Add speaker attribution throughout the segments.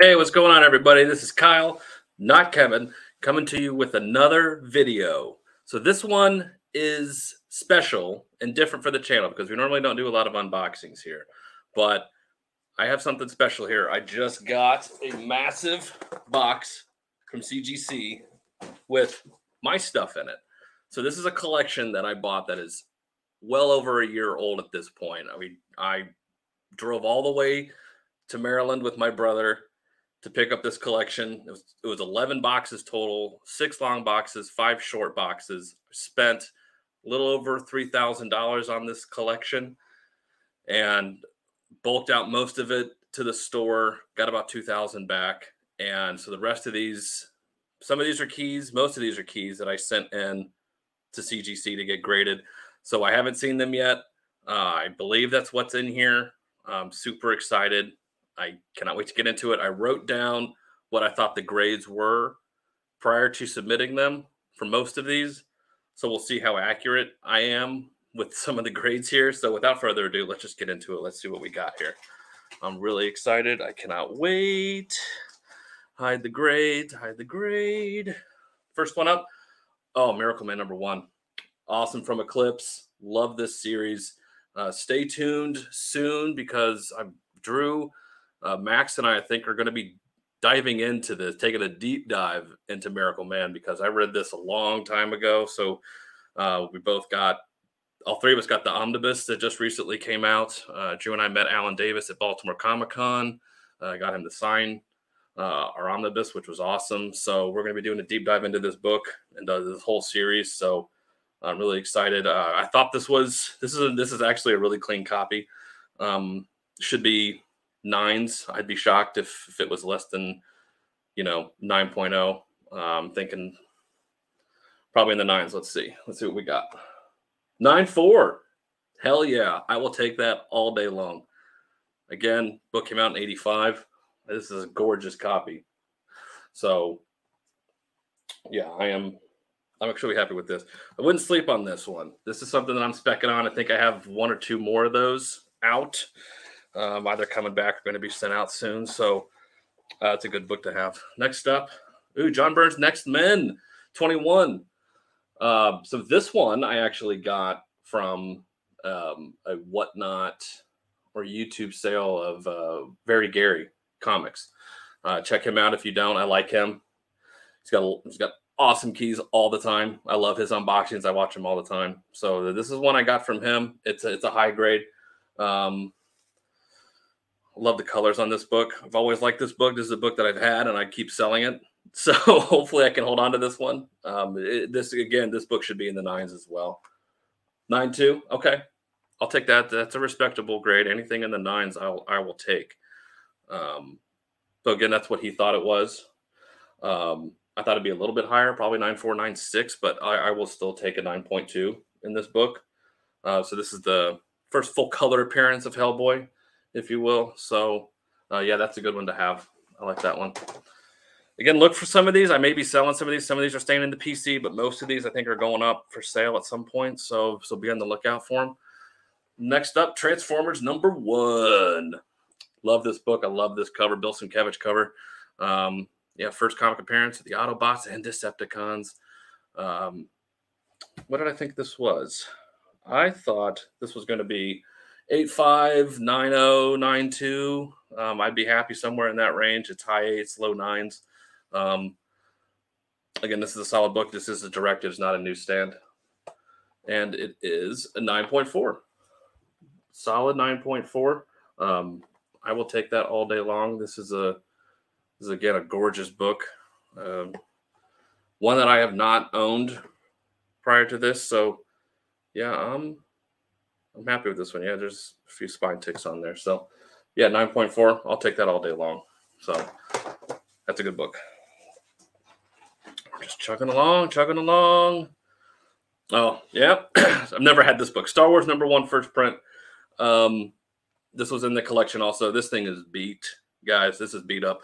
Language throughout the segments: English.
Speaker 1: Hey, what's going on, everybody? This is Kyle, not Kevin, coming to you with another video. So this one is special and different for the channel because we normally don't do a lot of unboxings here. But I have something special here. I just got a massive box from CGC with my stuff in it. So this is a collection that I bought that is well over a year old at this point. I mean, I drove all the way to Maryland with my brother to pick up this collection. It was 11 boxes total, 6 long boxes, 5 short boxes. Spent a little over $3,000 on this collection and bulked out most of it to the store, got about 2,000 back. And so the rest of these, some of these are keys, most of these are keys that I sent in to CGC to get graded. So I haven't seen them yet. I believe that's what's in here. I'm super excited. I cannot wait to get into it. I wrote down what I thought the grades were prior to submitting them for most of these. So we'll see how accurate I am with some of the grades here. So without further ado, let's just get into it. Let's see what we got here. I'm really excited. I cannot wait. Hide the grades, hide the grade. First one up. Oh, Miracle Man #1. Awesome from Eclipse. Love this series. Stay tuned soon because Drew, Max and I think are going to be diving into this, taking a deep dive into Miracle Man because I read this a long time ago. So we both got, all three of us got the omnibus that just recently came out. Drew and I met Alan Davis at Baltimore Comic-Con. I got him to sign our omnibus, which was awesome. So we're going to be doing a deep dive into this book and this whole series. So I'm really excited. I thought this is actually a really clean copy. Should be 9s. I'd be shocked if it was less than, 9.0. I'm thinking probably in the 9s. Let's see what we got. 9.4. Hell yeah. I will take that all day long. Again, book came out in 85. This is a gorgeous copy. So yeah, I'm actually happy with this. I wouldn't sleep on this one. This is something that I'm specking on. I think I have 1 or 2 more of those out. Either coming back or going to be sent out soon. So it's a good book to have. Next up, John Byrne's Next Men, 21. So this one I actually got from a Whatnot or YouTube sale of Very Gary Comics. Check him out if you don't. I like him. He's got awesome keys all the time. I love his unboxings. I watch him all the time. So this is one I got from him. It's a high grade. Love the colors on this book. I've always liked this book. This is a book that I've had and I keep selling it. So hopefully I can hold on to this one. This book should be in the 9s as well. 9.2. Okay. I'll take that. That's a respectable grade. Anything in the 9s I will take. So again, that's what he thought it was. I thought it'd be a little bit higher, probably 9.4, 9.6, but I will still take a 9.2 in this book. So this is the first full color appearance of Hellboy, if you will. So yeah, that's a good one to have. I like that one. Again, look for some of these. I may be selling some of these. Some of these are staying in the PC, but most of these I think are going up for sale at some point. So be on the lookout for them. Next up, Transformers #1. Love this book. I love this cover, Bill Sienkiewicz cover. Yeah, first comic appearance of the Autobots and Decepticons. What did I think this was? I thought this was going to be 8.5, 9.0, 9.2. I'd be happy somewhere in that range. It's high 8s, low 9s. Again, this is a solid book. This is a directives, not a newsstand. And it is a 9.4. Solid 9.4. I will take that all day long. This is again a gorgeous book. One that I have not owned prior to this. So yeah, I'm happy with this one. Yeah, there's a few spine ticks on there. So yeah, 9.4. I'll take that all day long. So that's a good book. We're just chugging along. Oh, yeah. I've never had this book. Star Wars #1 first print. This was in the collection also. This thing is beat, guys. This is beat up.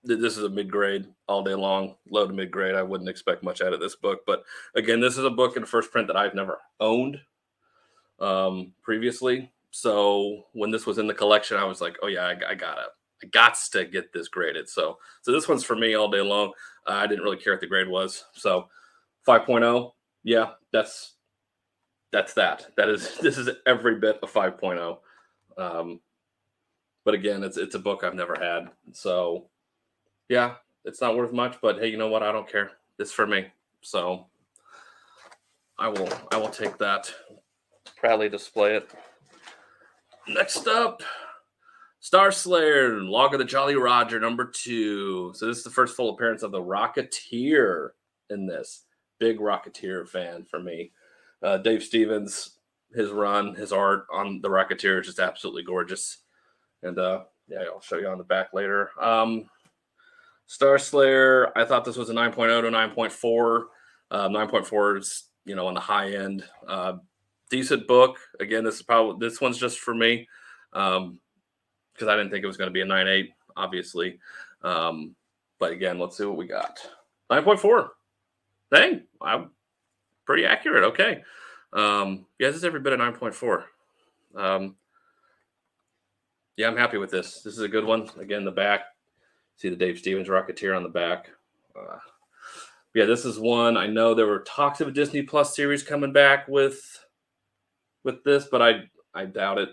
Speaker 1: This is a mid-grade all day long, low to mid-grade. I wouldn't expect much out of this book. But again, this is a book in first print that I've never owned previously. So when this was in the collection, I was like, oh yeah, I gotta I gots to get this graded. So this one's for me all day long. I didn't really care what the grade was. So 5.0, yeah, that's that. This is every bit of 5.0. But again, it's a book I've never had. So yeah, it's not worth much, but hey, you know what? I don't care. It's for me. So I will take that. Proudly display it. Next up, Star Slayer, Log of the Jolly Roger, #2. So this is the first full appearance of the Rocketeer in this. Big Rocketeer fan for me. Dave Stevens, his run, his art on the Rocketeer is just absolutely gorgeous. And yeah, I'll show you on the back later. Star Slayer, I thought this was a 9.0 to 9.4. 9.4 is, on the high end. Decent book. Again, this one's just for me. Because I didn't think it was going to be a 9.8, obviously. But again, let's see what we got. 9.4. Dang, I'm pretty accurate. Okay. Yeah, this is every bit of 9.4. Yeah, I'm happy with this. This is a good one. Again, the back. See the Dave Stevens Rocketeer on the back. Yeah, this is one. I know there were talks of a Disney Plus series coming back with this, but I doubt it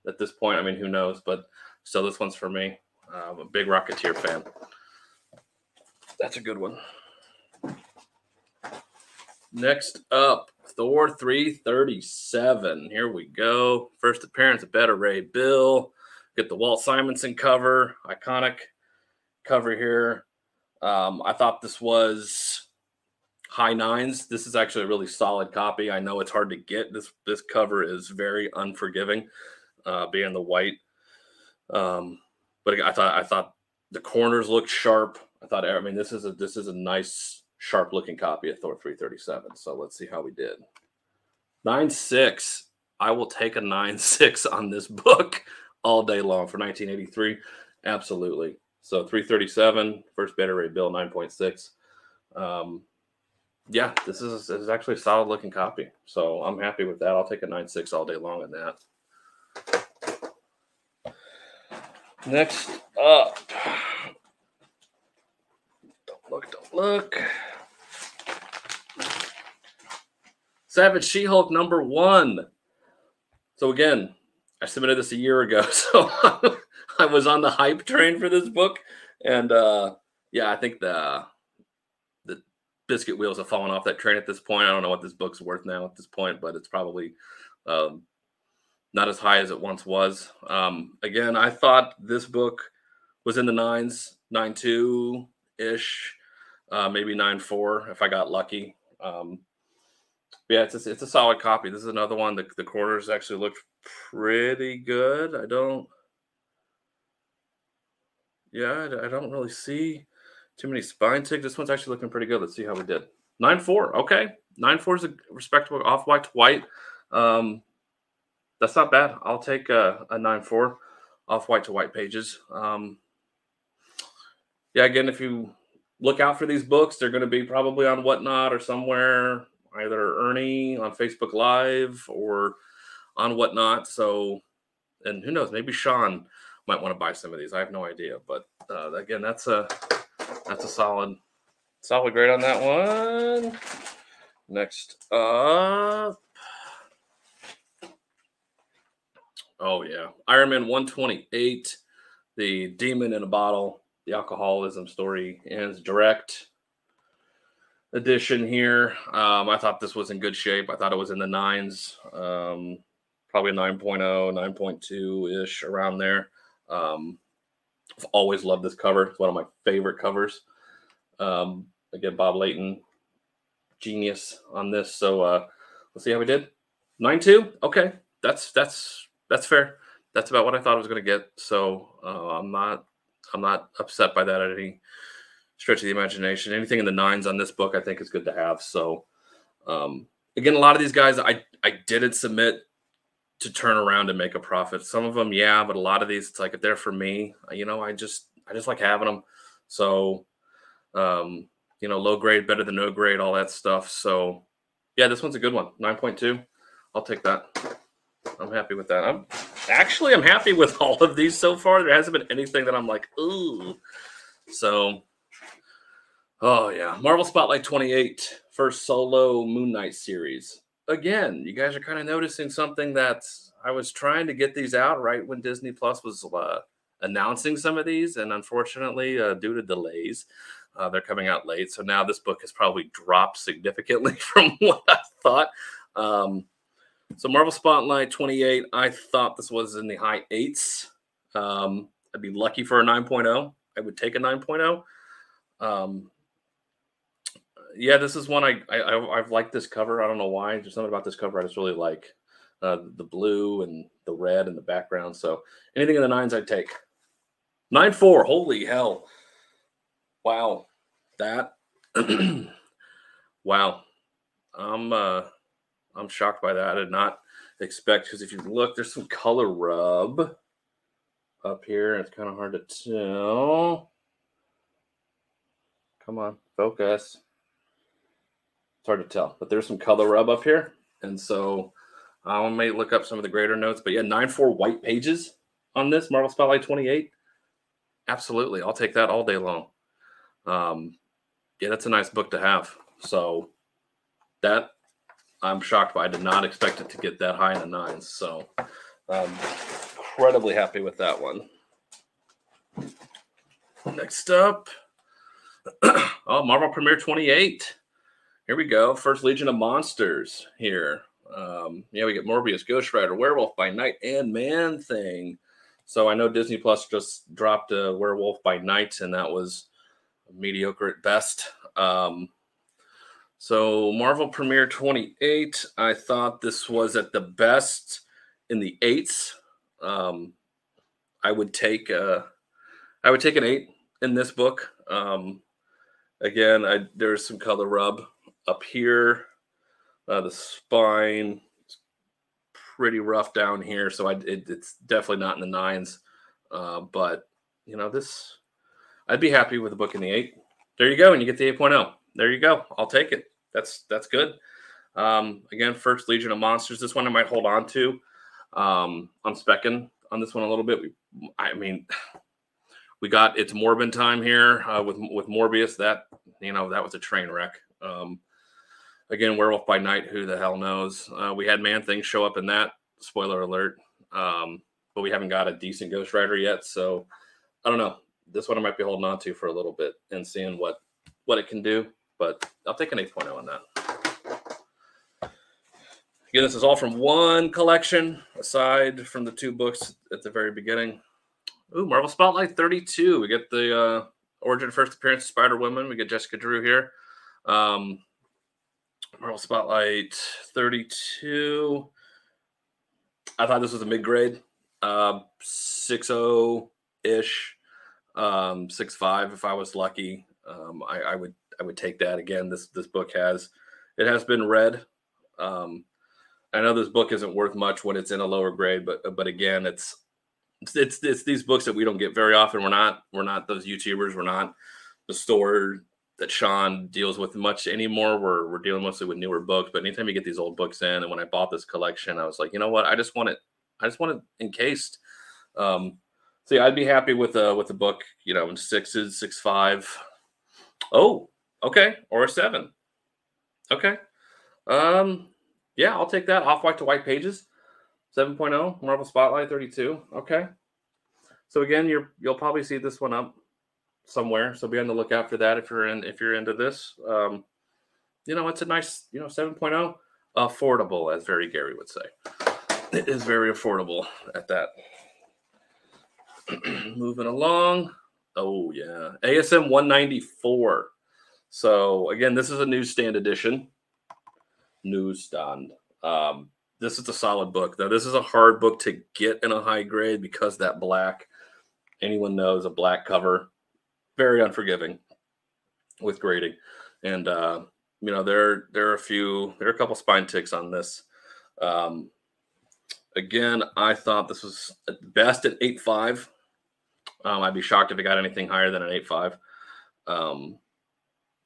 Speaker 1: at this point. I mean, who knows? But still, this one's for me. I'm a big Rocketeer fan. That's a good one. Next up, Thor 337. Here we go. First appearance of Beta Ray Bill. Get the Walt Simonson cover. Iconic cover here. I thought this was high 9s. This is actually a really solid copy. I know it's hard to get. This cover is very unforgiving, being the white. But I thought the corners looked sharp. This is a nice, sharp looking copy of Thor 337. So let's see how we did. 9.6. I will take a 9.6 on this book all day long for 1983. Absolutely. So 337, first Beta Ray Bill, 9.6. Yeah, this is actually a solid looking copy. So I'm happy with that. I'll take a 9.6 all day long on that. Next up. Don't look. Savage She-Hulk #1. So again, I submitted this a year ago, so I was on the hype train for this book, and yeah, I think the biscuit wheels have fallen off that train at this point. I don't know what this book's worth now at this point, but it's probably not as high as it once was. Again, I thought this book was in the 9s, 9.2 ish, maybe 9.4 if I got lucky. Yeah, it's a solid copy. This is another one. The corners actually look pretty good. I don't really see too many spine ticks. This one's actually looking pretty good. Let's see how we did. 9.4. Okay, 9.4 is a respectable off-white to white. That's not bad. I'll take a 9.4 off-white to white pages. Yeah, again, if you look out for these books, they're going to be probably on Whatnot or somewhere, either Ernie on Facebook Live or on Whatnot. So, and who knows, maybe Sean might want to buy some of these. I have no idea, but again, that's a solid grade on that one. Next up, oh yeah, Iron Man 128, the Demon in a Bottle, the alcoholism story ends direct edition here. I thought this was in good shape. I thought it was in the 9s, probably 9.0, 9.2 ish, around there. I've always loved this cover. It's one of my favorite covers. Again, Bob Layton, genius on this. So let's see how we did. 9.2. Okay, that's fair. That's about what I thought I was going to get. So I'm not upset by that at any stretch of the imagination. Anything in the 9s on this book, I think, is good to have. So again, a lot of these guys I didn't submit to turn around and make a profit. Some of them, yeah, but a lot of these, it's like, if they're for me, I just like having them. So low grade, better than no grade, all that stuff. So yeah, this one's a good one. 9.2. I'll take that. I'm happy with that. Actually, I'm happy with all of these so far. There hasn't been anything that I'm like, ooh. So, oh yeah, Marvel Spotlight 28, first solo Moon Knight series. Again, you guys are kind of noticing something that I was trying to get these out right when Disney Plus was announcing some of these, and unfortunately, due to delays, they're coming out late. So now this book has probably dropped significantly from what I thought. Um, so Marvel Spotlight 28, I thought this was in the high eights. I'd be lucky for a 9.0. I would take a 9.0. Yeah, this is one I've liked this cover. I don't know why. There's something about this cover I just really like. The blue and the red in the background. So anything in the nines, I'd take. 9.4. Holy hell! Wow, that. Wow, I'm shocked by that. I did not expect, because if you look, there's some color rub up here. It's kind of hard to tell. Come on, focus. It's hard to tell, but there's some color rub up here. And so I may look up some of the greater notes. But yeah, 9.4 white pages on this Marvel Spotlight 28. Absolutely. I'll take that all day long. Yeah, that's a nice book to have. So that I'm shocked by. I did not expect it to get that high in the nines. So incredibly happy with that one. Next up, oh, Marvel Premiere 28. Here we go. First Legion of Monsters here. Yeah, we get Morbius, Ghost Rider, Werewolf by Night, and Man-Thing. So I know Disney Plus just dropped a Werewolf by Night, and that was mediocre at best. So Marvel Premiere 28, I thought this was at the best in the eights. I would take an 8 in this book. Again, there's some color rub up here. The spine is pretty rough down here, so it's definitely not in the nines. But you know, I'd be happy with a book in the 8. There you go, and you get the 8.0. There you go. I'll take it. That's good. Again, first Legion of Monsters. This one I might hold on to. I'm specking on this one a little bit. We got It's Morbin time here with Morbius. That was a train wreck. Again, Werewolf by Night. Who the hell knows? We had Man-Thing show up in that. Spoiler alert. But we haven't got a decent Ghost Rider yet. So I don't know. This one I might be holding on to for a little bit and seeing what it can do. But I'll take an 8.0 on that. Again, this is all from one collection, aside from the 2 books at the very beginning. Ooh, Marvel Spotlight 32. We get the origin first appearance of Spider-Woman. We get Jessica Drew here. Marvel Spotlight 32. I thought this was a mid-grade. 6.0-ish. 6.5 if I was lucky. I would take that. Again, this book has been read. I know this book isn't worth much when it's in a lower grade, but again, it's these books that we don't get very often. We're not those YouTubers. We're not the store that Sean deals with much anymore. We're dealing mostly with newer books. But anytime you get these old books in, and when I bought this collection, I was like, you know what? I just want it encased. So yeah, I'd be happy with a book, in 6s, 6.5. Oh, okay, or a 7. Okay. Yeah, I'll take that. Off-white to white pages. 7.0, Marvel Spotlight 32. Okay. So again, you'll probably see this one up somewhere. So be on the lookout for that if you're into this. It's a nice, 7.0. Affordable, as Very Gary would say. It is very affordable at that. Moving along. Oh yeah. ASM 194. So again, this is a newsstand edition. Newsstand. This is a solid book. Now, this is a hard book to get in a high grade because that black, anyone knows, a black cover, very unforgiving with grading. And, there are a couple spine ticks on this. Again, I thought this was at best at 8.5. I'd be shocked if it got anything higher than an 8.5.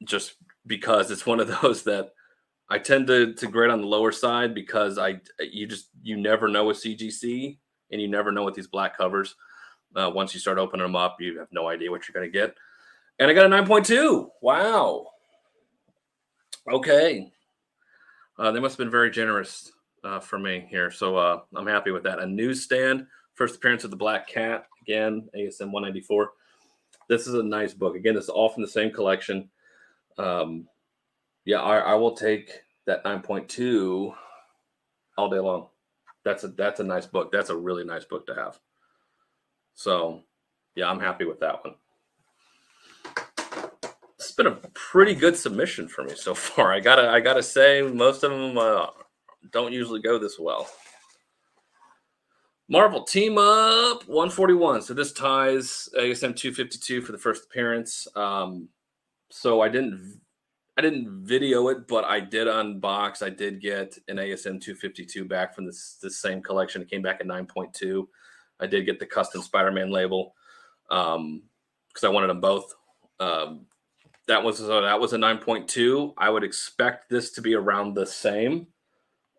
Speaker 1: Just because it's one of those that I tend to grade on the lower side because you never know with CGC and you never know with these black covers. Once you start opening them up, you have no idea what you're going to get. And I got a 9.2. Wow. Okay. They must have been very generous for me here. So I'm happy with that. A newsstand, first appearance of the Black Cat. Again, ASM 194. This is a nice book. Again, this is all from the same collection. Yeah, I will take that 9.2 all day long. That's a nice book. That's a really nice book to have. So, yeah, I'm happy with that one. It's been a pretty good submission for me so far. I gotta say, most of them don't usually go this well. Marvel Team Up 141. So this ties ASM 252 for the first appearance. So I didn't video it, but I did unbox. I did get an ASM 252 back from this same collection. It came back at 9.2. I did get the custom Spider-Man label because I wanted them both. That was a 9.2. I would expect this to be around the same.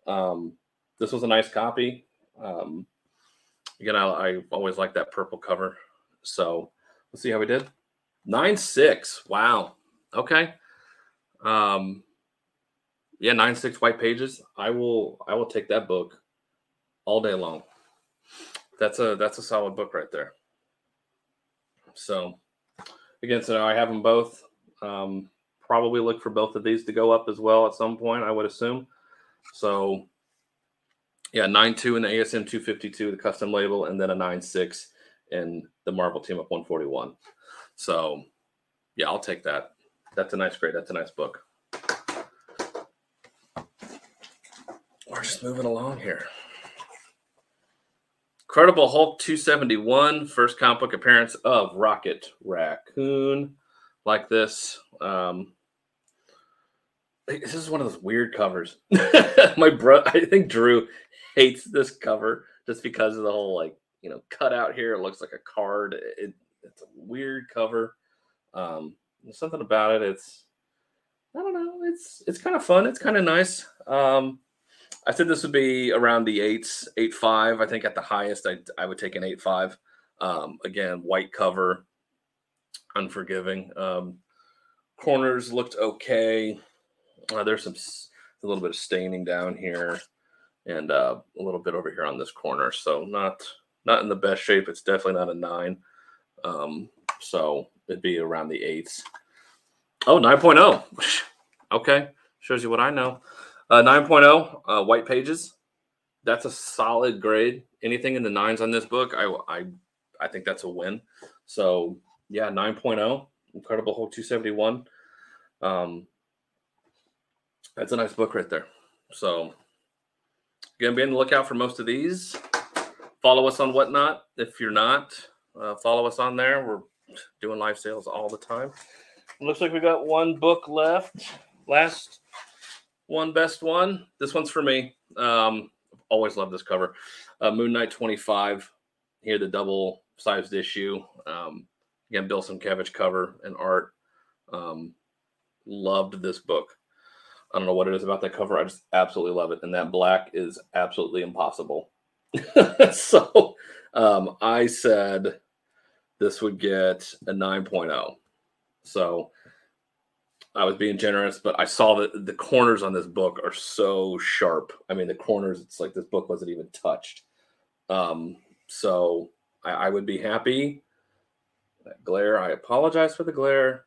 Speaker 1: This was a nice copy. Again, I always like that purple cover. So let's see how we did. 9.6. Wow. Okay. Yeah, 9.6 white pages. I will take that book all day long. That's a solid book right there. So again, so now I have them both. Probably look for both of these to go up as well at some point, I would assume. So yeah, 9.2 in the ASM 252, the custom label, and then a 9.6 in the Marvel Team Up 141. So yeah, I'll take that. That's a nice grade. That's a nice book. We're just moving along here. Incredible Hulk 271, first comic book appearance of Rocket Raccoon. Like this. This is one of those weird covers. My brother, I think Drew hates this cover just because of the whole, like, you know, cut out here. It looks like a card. It's a weird cover. There's something about it. I don't know. It's kind of fun. It's kind of nice. I said this would be around the 8s, 8.5. I think at the highest, I would take an 8.5. Again, white cover, unforgiving. Corners looked okay. There's a little bit of staining down here, and a little bit over here on this corner. So not in the best shape. It's definitely not a 9. So it'd be around the 8s. Oh, 9.0. Okay, shows you what I know. 9.0 white pages. That's a solid grade. Anything in the 9s on this book, I think that's a win. So yeah, 9.0. Incredible Hulk 271. That's a nice book right there. So again, be on the lookout for most of these. Follow us on Whatnot. If you're not, follow us on there. We're doing live sales all the time. It looks like we got one book left. Last one, best one. This one's for me. Always love this cover. Moon Knight 25. Here, the double-sized issue. Again, Bill Sienkiewicz cover and art. Loved this book. I don't know what it is about that cover. I just absolutely love it. And that black is absolutely impossible. So I said this would get a 9.0. So I was being generous, but I saw that the corners on this book are so sharp. I mean, the corners, it's like this book wasn't even touched. So I would be happy. That glare, I apologize for the glare.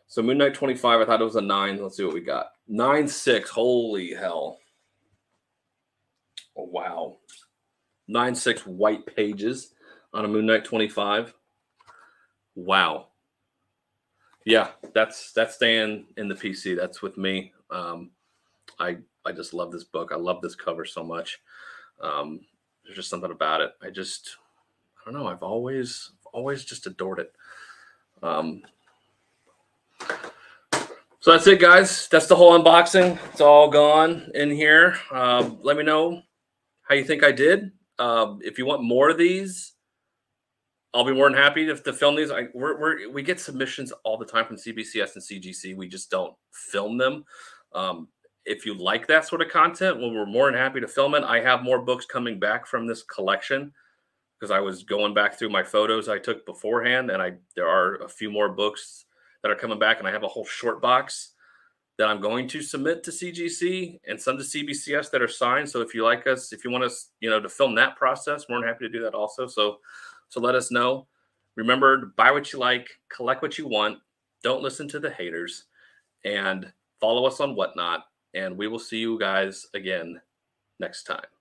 Speaker 1: So Moon Knight 25, I thought it was a 9. Let's see what we got. 9.6, holy hell. Oh, wow. 9.6 white pages on a Moon Knight 25. Wow. Yeah, that's staying in the PC. That's with me. I just love this book. I love this cover so much. There's just something about it. I don't know. I've always just adored it. So that's it, guys. That's the whole unboxing. It's all gone in here. Let me know how you think I did. If you want more of these, I'll be more than happy to film these. We get submissions all the time from CBCS and CGC. We just don't film them. if you like that sort of content, well, we're more than happy to film it. I have more books coming back from this collection because I was going back through my photos I took beforehand, and there are a few more books that are coming back, and I have a whole short box that I'm going to submit to CGC and some to CBCS that are signed. So if you like us, if you want us, to film that process, we're happy to do that also. So let us know. Remember to buy what you like, collect what you want. Don't listen to the haters, and follow us on Whatnot. And we will see you guys again next time.